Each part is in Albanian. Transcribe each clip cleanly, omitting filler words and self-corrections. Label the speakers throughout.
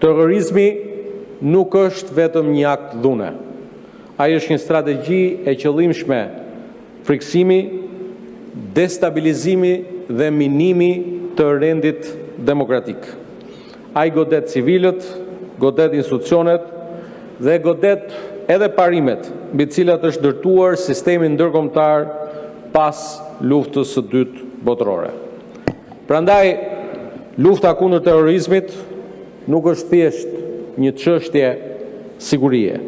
Speaker 1: Terrorizmi nuk është vetëm një akt dhune. Ai është një strategji e qëllimshme friksimi, destabilizimi dhe minimi të rendit demokratik. Ai godet civilët, godet institucionet dhe godet edhe parimet mbi të cilat është ndërtuar sistemi ndërkombëtar pas luftës së dytë botërore. Prandaj, lufta kundër terrorizmit nuk është thjesht një çështje sigurie.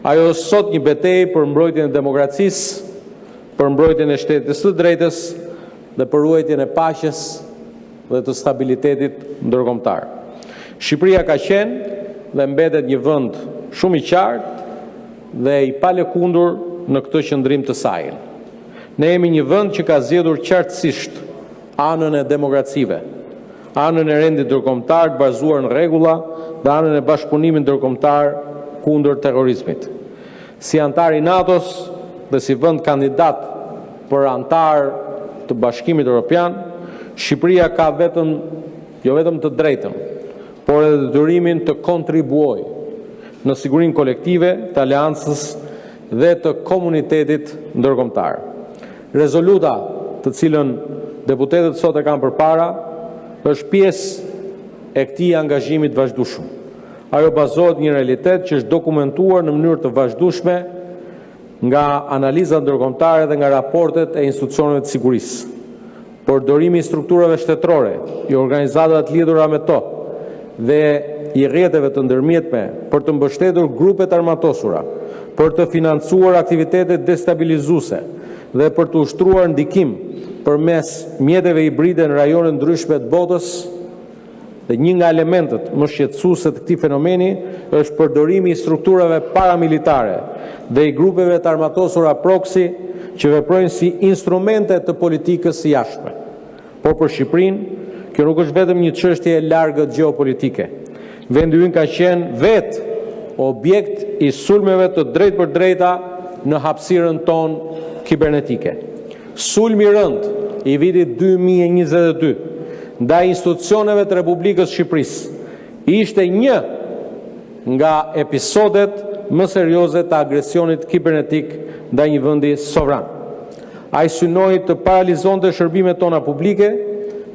Speaker 1: Ajo është sot një betejë për mbrojtjen e demokracisë, për mbrojtjen e shtetit të drejtës dhe për ruajtjen e paqes dhe të stabilitetit ndërkombëtar. Shqipëria ka qenë dhe mbetet një vend shumë i qartë dhe i palëkundur në këtë qëndrim të saj. Ne jemi një vend që ka zgjedhur qartësisht anën e demokracive, anën e rendit ndërkombëtar të bazuar në rregulla dhe anën e bashkëpunimit ndërkombëtar kundër terrorizmit. Si antar i NATO-s dhe si vend kandidat për antar të Bashkimit Evropian, Shqipëria ka jo vetëm të drejtën, por edhe detyrimin të kontribuojë në sigurinë kolektive të aleancës dhe të komunitetit ndërkombëtar. Rezoluta të cilën deputetët sot e kanë përpara është pjesë e këtij angazhimi të vazhdueshëm. Ajo bazohet në një realitet që është dokumentuar në mënyrë të vazhdueshme nga analizat ndërkombëtare dhe nga raportet e institucioneve të sigurisë. Përdorimi i strukturave shtetërore, i organizatave të lidhura me to dhe i rrjeteve të ndërmjetme për të mbështetur grupet armatosura, për të financuar aktivitete destabilizuese dhe për të ushtruar ndikim përmes mjeteve hibride në rajone ndryshme të botës. Dhe një nga elementet më shqetësuese të këtij fenomeni është përdorimi i strukturave paramilitare dhe i grupeve të armatosura proxy që veprojnë si instrumente të politikës së jashtme. Por për Shqipërinë, kjo nuk është vetëm një çështje e largët gjeopolitike. Vendi ynë ka qenë vetë objekt i sulmeve të drejtë për drejta në hapësirën tonë kibernetike. Sulmi i rënd i vitit 2022 ndaj institucioneve të Republikës Shqipërisë ishte një nga episodet më serioze të agresionit kibernetik ndaj një vendi sovran. Ai synoi të paralizonte shërbimet tona publike,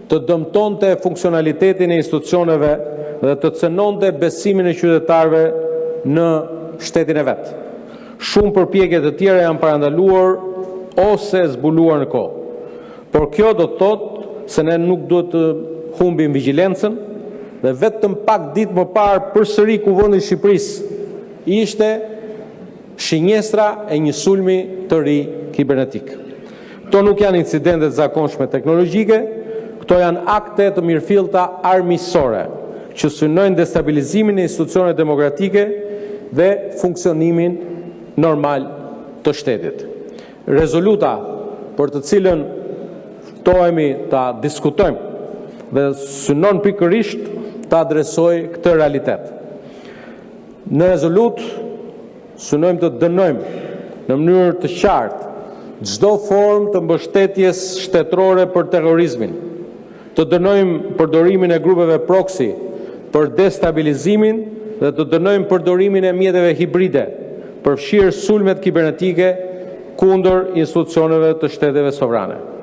Speaker 1: të dëmtonte funksionalitetin e institucioneve dhe të cënonte besimin e qytetarëve në shtetin e vet. Shumë përpjekje të tjera janë parandaluar ose zbuluar në kohë. Por kjo do të thotë se ne nuk duhet të humbim vigjilencën dhe vetëm pak ditë më parë përsëri kuvendi i Shqipërisë ishte shinjestra e një sulmi të ri kibernetik. Këto nuk janë incidente të zakonshme teknologjike, këto janë akte të mirëfillta armiqësore që synojnë destabilizimin e institucioneve demokratike dhe funksionimin normal të shtetit. Rezoluta për të cilën ftohemi ta diskutojmë dhe synon pikërisht ta adresojë këtë realitet. Në rezolut synojmë të dënojmë në mënyrë të qartë çdo formë të mbështetjes shtetërore për terrorizmin. Të dënojmë përdorimin e grupeve proxy për destabilizimin dhe të dënojmë përdorimin e mjeteve hibride për fshirë sulmet kibernetike kundër institucioneve të shteteve sovrane.